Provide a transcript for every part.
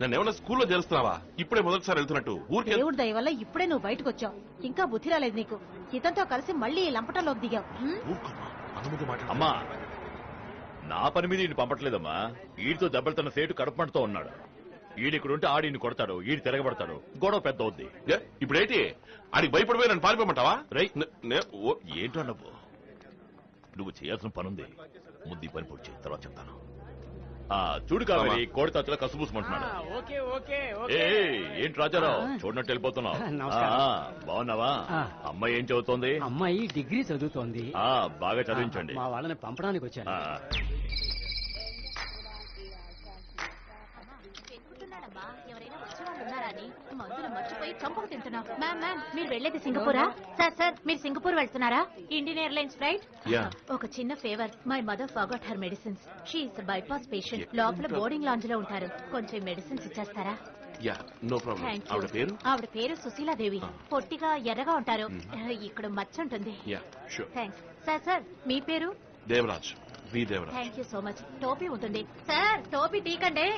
నన్ను ఏమన్నా స్కూల్లో చేరుస్తున్నావా? ఇప్పుడే మొదటిసారి వెళ్తున్నట్టు ఊరికే. దేవుడి దయ వల్ల ఇప్పుడే నువ్వు బయటకు వచ్చావు. ఇంకా బుద్ధి రాలేదు నీకు. ఇతనితో కలిసి మళ్ళీ లంపటంలోకి దిగావు. అమ్మా, నా పని మీద ఈయన పంపట్లేదమ్మా. ఈడితో దెబ్బలుతున్న సేటు కడపమంటతో ఉన్నాడు. ఈడిక్కడుంటే ఆడిని కొడతాడు, ఈడు తిరగబడతాడు, గొడవ పెద్ద అవుద్ది. ఇప్పుడేంటి ఆడికి భయపడిపోయి నన్ను పారిపోమంటావా? ఏంటో నువ్వు చేయాల్సిన పనుంది. ముందు ఈ పని పూర్తి తర్వాత చెప్తాను. చూడు కావేరి, కోడి తాతలో కసుబూసమంటున్నాడు. ఏంటి రాజారావు, చూడనట్టు వెళ్ళిపోతున్నావు? బాగున్నావా? అమ్మాయి ఏం చదువుతోంది? అమ్మాయి డిగ్రీ చదువుతోంది. బాగా చదివించండి. మా వాళ్ళని పంపడానికి వచ్చాను. మందులు మర్చిపోయి చంపకు తింటున్నావు. మ్యామ్ మీరు వెళ్లేది సింగపూరా? సార్ మీరు సింగపూర్ వెళ్తున్నారా? Indian airlines flight. ఒక చిన్న favour, my mother forgot her medicines. She is bypass patient. లోపల బోర్డింగ్ లాంజ్ లో ఉంటారు. కొంచెం మెడిసిన్స్ ఇచ్చేస్తారా? ఆవిడ పేరు సుశీలాదేవి. పొట్టిగా ఎర్రగా ఉంటారు. ఇక్కడ మచ్చ ఉంటుంది. థ్యాంక్స్. సార్ మీ పేరు? Devaraj. Thank you so much. టోపీ ఉంటుంది సార్. టోపీ తీకండి.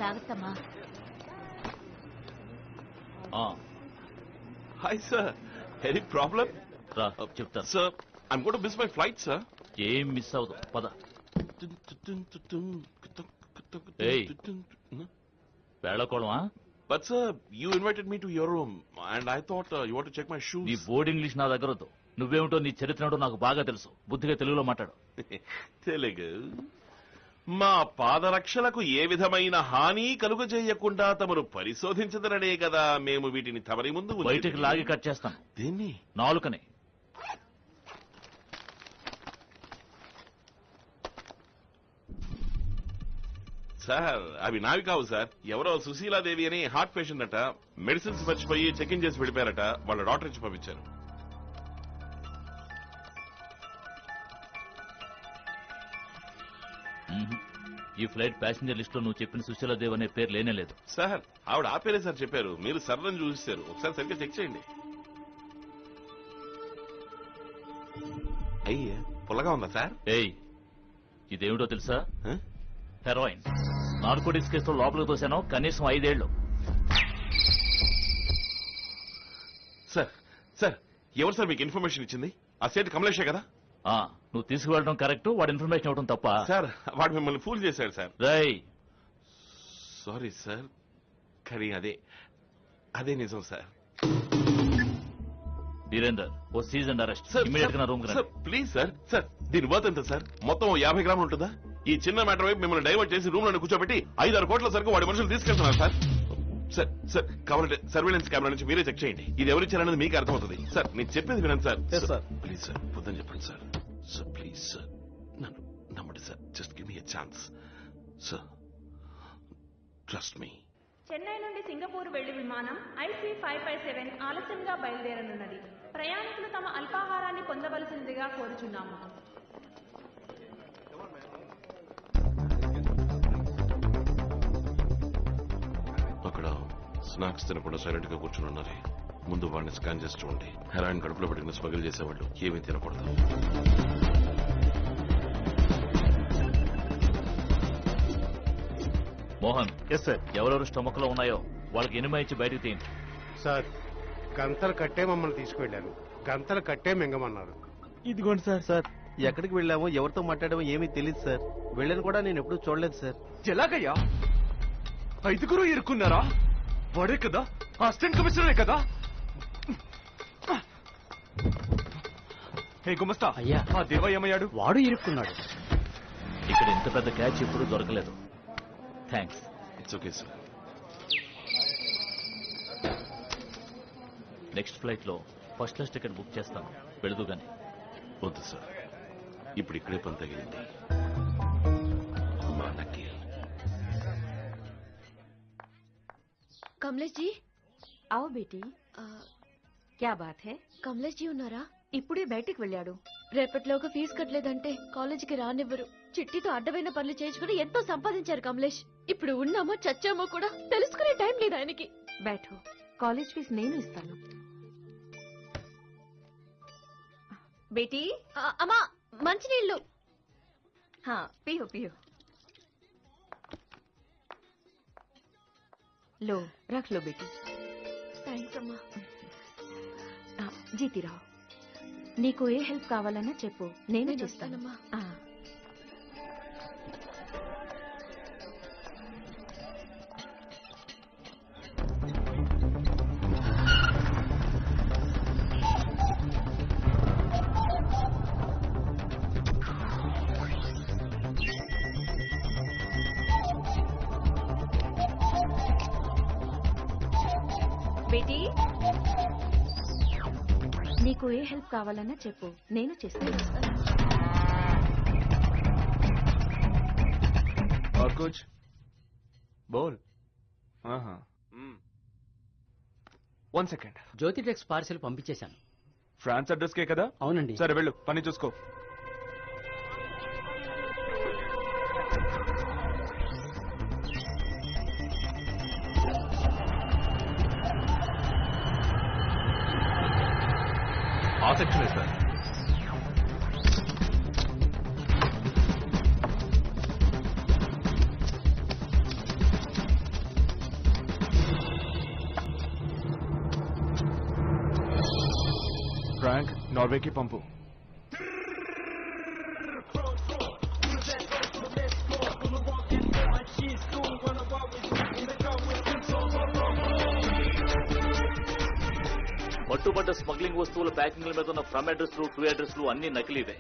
జాగ్రత్తమ్మా. Hi sir. Any problem? చెప్తా sir. I'm going to miss my flight sir. ఏం మిస్ అవుదు పద. వేళకోళమా? But sir you invited me to your room and I thought you want to check my shoes. నీ బోర్డ్ ఇంగ్లీష్ నా దగ్గర వద్దు. నువ్వేమిటో నీ చరిత్ర నాకు బాగా తెలుసు. బుద్ధిగా తెలుగులో మాట్లాడు. తెలుగు. మా పాదరక్షలకు ఏ విధమైన హాని కలుగజేయకుండా తమరు పరిశోధించదననే కదా మేము వీటిని తమరి ముందు బయటకు లాగి కట్ చేస్తాను. దీన్ని నాలుకని. సార్ అవి నావి కావు సార్. ఎవరో సుశీలాదేవి అని హార్ట్ పేషెంట్ అట. మెడిసిన్స్ మర్చిపోయి చెక్ ఇన్ చేసి వెళ్ళిపోయారట. వాళ్ళ డాక్టర్ ఇచ్చి పంపించారు. ఈ ఫ్లైట్ ప్యాసింజర్ లిస్ట్ లో నువ్వు చెప్పిన సుశీలాదేవి అనే పేరు లేనేలేదు. సార్ ఆవిడ ఆ పేరే సార్ చెప్పారు. మీరు సర్రని చూసారు. ఒకసారి సరిగ్గా చెక్ చేయండి. అయ్యే పుల్లగా ఉందా సార్? ఇదేమిటో తెలుసా? హెరాయిన్. నార్కోటిక్స్ కేసులో లోపలికి తోసాను. కనీసం 5 ఏళ్లు. సార్ సార్ ఎవరు సార్ మీకు ఇన్ఫర్మేషన్ ఇచ్చింది? ఆ సేట్ కమలేషే కదా? నువ్వు తీసుకువెళ్ళడం కరెక్ట్, వాడు ఇన్ఫర్మేషన్ ఇవ్వడం తప్ప. సార్ వాడు మిమ్మల్ని ఫూల్ చేశాడు సార్. సారీ సార్, కానీ అదే నిజం సార్. వీరేందర్, ఓ సీజన్ అరెస్ట్. ఇమీడియట్ గా నా రూమ్ కి రండి. Please sir. సార్ దీని వర్త్ ఎంత సార్? మొత్తం 50 గ్రాములు ఉంటుందా? ఈ చిన్న మ్యాటర్ వైపు మిమ్మల్ని డైవర్ట్ చేసి రూమ్ లో కూర్చోబెట్టి 5-6 కోట్ల సరుకు వాడి మనుషులు తీసుకెళ్తున్నారు సార్. సార్ సార్ కావాలంటే సర్వేలెన్స్ కెమెరా నుంచి మీరే చెక్ చేయండి. ఇది ఎవరిచ్చారనేది మీకు అర్థమవుతుంది. సార్ నేను చెప్పేది వినండి సార్. ప్లీజ్ సార్ పొద్దుని చెప్పండి సార్. సార్ ప్లీజ్ సార్ నన్ను నమ్మండి sir. Just give me a chance sir. Trust me. Chennai నుండి సింగపూర్ వెళ్లి విమానం IC557 ఆలస్యంగా బయలుదేరనున్నది. ప్రయాణికులు తమ అల్పాహారాన్ని పొందవలసిందిగా కోరుచున్నాము. అక్కడ స్నాక్స్ తినకుండా సైలెంట్ గా కూర్చుని ఉన్నారు. ముందు వాడిని స్కాన్ చేసి చూడండి. హెరాయిన్ కడుపులో పెట్టుకుని స్మగిల్ చేసేవాళ్ళు ఏమీ తినకూడదు. మోహన్. Yes sir. ఎవరెవరు స్టమక్ లో ఉన్నాయో వాళ్ళకి ఎనిమా ఇచ్చి బయటకు తీయండి. సార్ గంతలు కట్టే మమ్మల్ని తీసుకువెళ్ళాను. గంతలు కట్టే మింగమన్నారు. ఇదిగోండి సార్. సార్ ఎక్కడికి వెళ్ళామో ఎవరితో మాట్లాడామో ఏమీ తెలియదు సార్. వెళ్ళని కూడా నేను ఎప్పుడూ చూడలేదు సార్. ఎలాగయ్యా? 5 ఇరుక్కున్నారా? వాడే కదా అసిస్టెంట్ కమిషనరే కదా? హే గుమస్తా. అయ్యా, ఆ దేవ ఏమయ్యాడు? వాడు ఇరుక్కున్నాడు. ఇక్కడ ఇంత పెద్ద క్యాచ్ ఎప్పుడు దొరకలేదు. Thanks. It's okay sir. Next flight లో ఫస్ట్ క్లాస్ టికెట్ బుక్ చేస్తాను. వెళదు గాని. వద్దు సార్, ఇప్పుడు ఇక్కడే పని తగిలింది. कमलेश जी आओ बेटी. क्या बात है? కమలేష్ జీ ఉన్నారా? ఇప్పుడే బయటికి వెళ్ళాడు. రేపటిలోగా ఫీజు కట్టలేదంటే కాలేజీకి రానివ్వరు. చిట్టితో అడ్డమైన పనులు చేయించుకుని ఎంతో సంపాదించారు కమలేష్. ఇప్పుడు ఉన్నామో చచ్చామో కూడా తెలుసుకునే టైం లేదు ఆయనకి. बैठो, కాలేజ్ ఫీజు నేను ఇస్తాను. बेटी అమ్మా మంచినీళ్ళు. हाँ पियो पियो. लो रख लो बेटी। థ్యాంక్స్ అమ్మా. జీతిరావు నీకు ఏ హెల్ప్ కావాలన్నా చెప్పు, నేను నేను చేస్తానమ్మా. వస్తానమ్మా. బేటీ నీకు ఏ హెల్ప్ కావాలన్నా చెప్పు, నేను చేస్తాను. और कुछ बोल. One second. Jyothi Tex parcel పంపించేశాను. ఫ్రాన్స్ అడ్రస్ కే కదా? అవునండి. సరే వెళ్ళు, పని చూసుకో. ఆ సెక్షనే సార్. ఫ్రాంక్ నార్వేకి పంపు. పట్టుబడ్డ స్మగ్లింగ్ వస్తువుల ప్యాకింగ్ల మీద ఉన్న ఫ్రమ్ అడ్రస్లు టు అడ్రస్లు అన్ని నకిలీవే.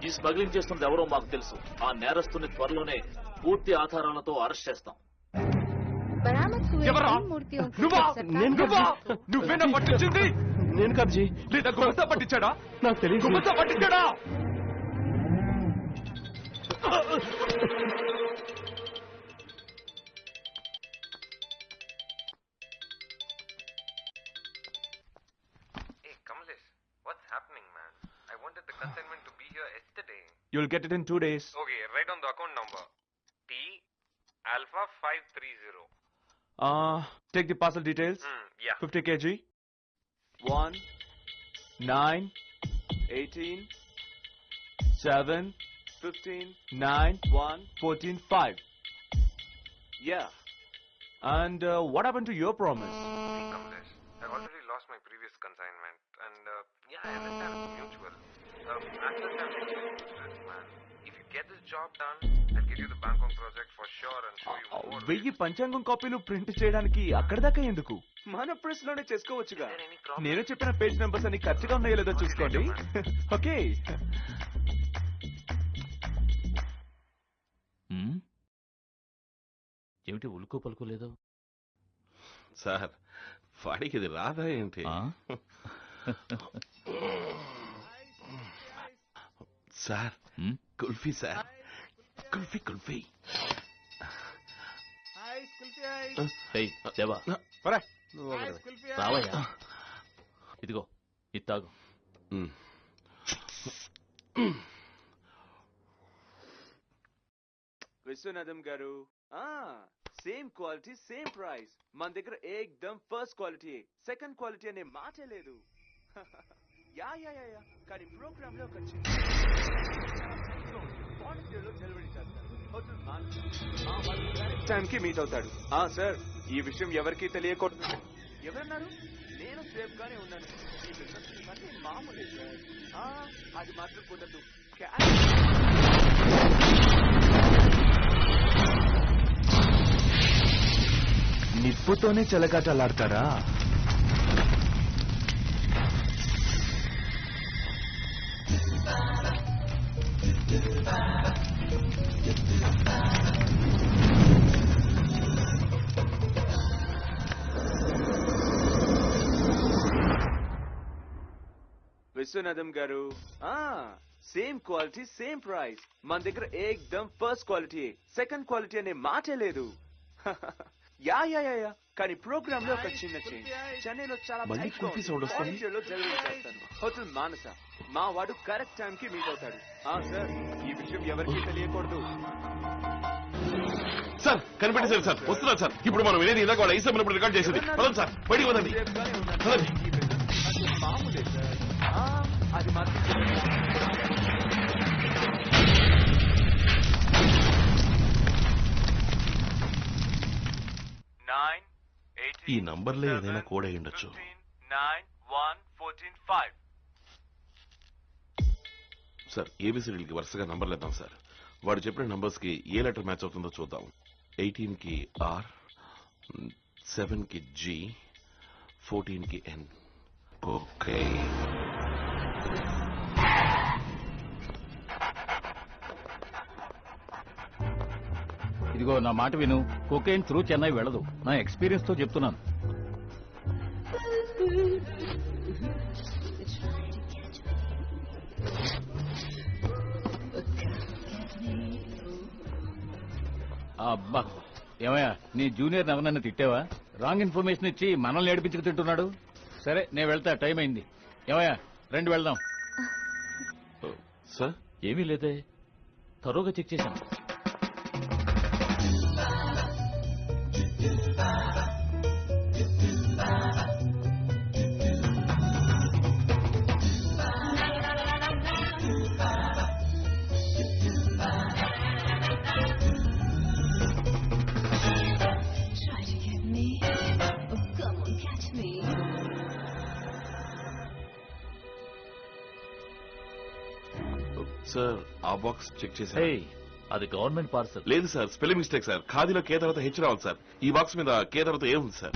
ఈ స్మగ్లింగ్ చేస్తున్నది ఎవరో మాకు తెలుసు. ఆ నేరస్తుని త్వరలోనే పూర్తి ఆధారాలతో అరెస్ట్ చేస్తాం. ఎవరా? నువ్వా? నువ్వేనా పట్టించింది? నేను కబ్జీ. లేదా గుమస్తా పట్టించాడా? నాకు తెలియదు. గుమస్తా పట్టించాడా? What's happening, man? I wanted the consignment to be here yesterday. You'll get it in 2 days. Okay, write on the account number. T Alpha 530. Take the parcel details. Yeah. 50 kg. 1, 9, 18, 7, 15, 9, 1, 14, 5. Yeah. And what happened to your promise? See, Kamlesh, I already lost my previous consignment. And yeah, I understand it's mutual. Access and this, man. If you get this job done, I'll get you the Bangkok project for sure and show you more. 1000 పంచాంగం కాపీలు print చేయడానికి అక్కడ దాకా ఎందుకు? మన press లోనే చేసుకోవచ్చుగా. నేను చెప్పిన పేజ్ నెంబర్స్ అన్ని కరెక్ట్గా ఉన్నాయో లేదో చూసుకోండి. ఓకే. ఏమిటి ఉలుకు పలుకు లేదు? సార్ వాడికి ఇది రాదా ఏంటి? Sir kulfi sir, kulfi kulfi. దేవా రావయ్యా, ఇదిగో ఇది తాగు. విశ్వనాథం గారు, సేమ్ క్వాలిటీ సేమ్ ప్రైస్. మన దగ్గర ఏకదమ్ ఫస్ట్ క్వాలిటీ, సెకండ్ క్వాలిటీ అనే మాటే లేదు. యా యా యా యా, కానీ ప్రోగ్రామ్ లో ఒక డెలివరీ చేస్తారు. టైం కి మీట్ అవుతాడు. సార్, ఈ విషయం ఎవరికి తెలియకూడదు. ఎవరన్నారు? నేను సేఫ్ గానే ఉన్నాను. ఈ బిజినెస్ అంటే మామూలే సార్. అది మాత్రం కుదరదు. నిప్పుతోనే చెలగాటలాడతారా? విశ్వనాథం గారు, సేమ్ క్వాలిటీ సేమ్ ప్రైస్. మన దగ్గర ఏకదమ్ ఫస్ట్ క్వాలిటీ, సెకండ్ క్వాలిటీ అనే మాటే లేదు. యా యా యా యా, కానీ ప్రోగ్రామ్ లో ఒక చిన్న చేంజ్. చెన్నైలో చాలా డెలివరీ చేస్తాను. హోటల్ మానస. మా వాడు కరెక్ట్ టైం కి మీట్ అవుతాడు. సార్, ఈ విషయం ఎవరికి తెలియకూడదు. సార్ కనిపెట్టేశారు సార్, వస్తున్నారు సార్. ఇప్పుడు మనం వినేది ఇందాక వాళ్ళు ఐసమ్ రికార్డ్ చేసేది. పదండి సార్, బయటికి వదండి. మామూలే సార్. అది మాత్రం 9, ఈ నంబర్లే ఏదైనా కోడ్ అయి ఉండొచ్చు. 91145. సార్ ఏబిసిడీలకి వరుసగా నంబర్లు ఇద్దాం సార్. వాడు చెప్పిన నంబర్స్ కి ఏ లెటర్ మ్యాచ్ అవుతుందో చూద్దాం. 18 కి ఆర్, 7 కి జి, 14 కి ఎన్. ఓకే. ఇదిగో నా మాట విను, కొకైన్ త్రూ చెన్నై వెళ్ళదు. నా ఎక్స్పీరియన్స్ తో చెప్తున్నాను. అబ్బా, ఏమయ్యా నీ జూనియర్ ఎవరన్నా తిట్టావా? రాంగ్ ఇన్ఫర్మేషన్ ఇచ్చి మనల్ని ఏడిపించుకు తింటున్నాడు. సరే నేను వెళ్తా, టైం అయింది. ఏమయ్యా రండి వెళ్దాం. సార్ ఏమీ లేదే, తరోగా చెక్ చేశాను. సార్ ఆ బాక్స్ చెక్ చేశారు. అది గవర్నమెంట్ పార్సల్. లేదు సార్, స్పెల్లింగ్ మిస్టేక్ సార్. ఖాదీలో కే తర్వాత హెచ్ రావాలి సార్. ఈ బాక్స్ మీద కే తర్వాత ఏ ఉంది సార్.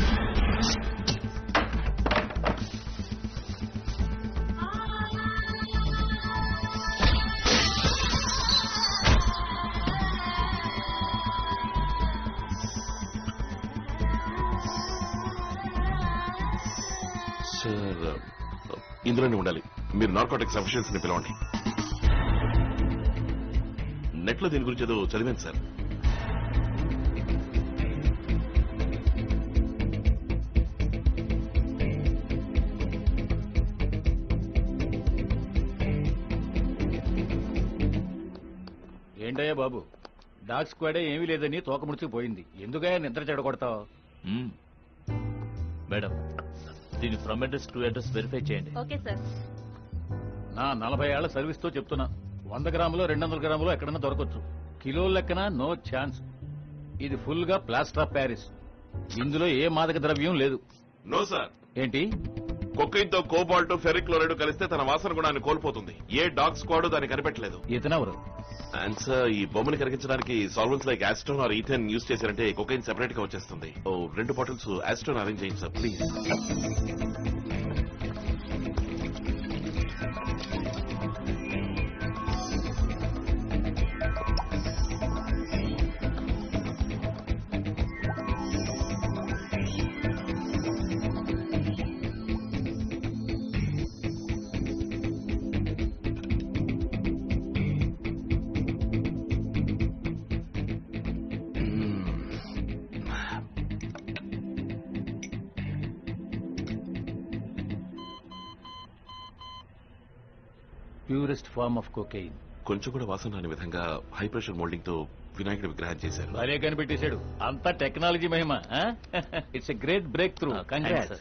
సార్ ఇందులోనే ఉండాలి. మీరు నార్కోటిక్స్ అఫీషియల్స్ ని పిలవండి. నెట్ లో దీని గురించి ఏదో చదివాను సార్. ఏంటయ్యా బాబు, డాగ్ స్క్వాడే ఏమీ లేదని తోక ముడిచిపోయింది. ఎందుకయ్యా నిద్ర చెడగొడతావు? మేడం, దీని from address to address verify చేయండి. Okay sir. నా 40 ఏళ్ల సర్వీస్ తో చెప్తున్నా, 100 గ్రాములో 200 గ్రాములో ఎక్కడన్నా దొరకచ్చు. కిలో లెక్కన నో ఛాన్స్. ఇది ఫుల్ గా ప్లాస్టర్ ఆఫ్ ప్యారిస్. ఇందులో ఏ మాదక ద్రవ్యం లేదు. No sir. ఏంటి? కొకైన్ తో కోబాల్ట్, ఫెరిక్ క్లోరైడ్ కలిస్తే తన వాసన గుణాన్ని కోల్పోతుంది. ఏ డాగ్ స్క్వాడ్ దాన్ని కనిపెట్టలేదు. ఇతనెవరు? అండ్ సార్, ఈ బొమ్మని కరిగించడానికి solvents like acetone or ethane use చేశారంటే కొకైన్ సెపరేట్ గా వచ్చేస్తుంది. 2 బాటిల్స్ ఆస్టోన్ అరేంజ్ చేయండి sir please. Purest form of cocaine. కొంచెం కూడా వాసన రాని విధంగా హై ప్రెషర్ మోల్డింగ్ తో వినాయకుడి విగ్రహం చేశారు. భలే కనిపెట్టేశాడు. అంతా technology Mahima. It's a great break through. Congrats.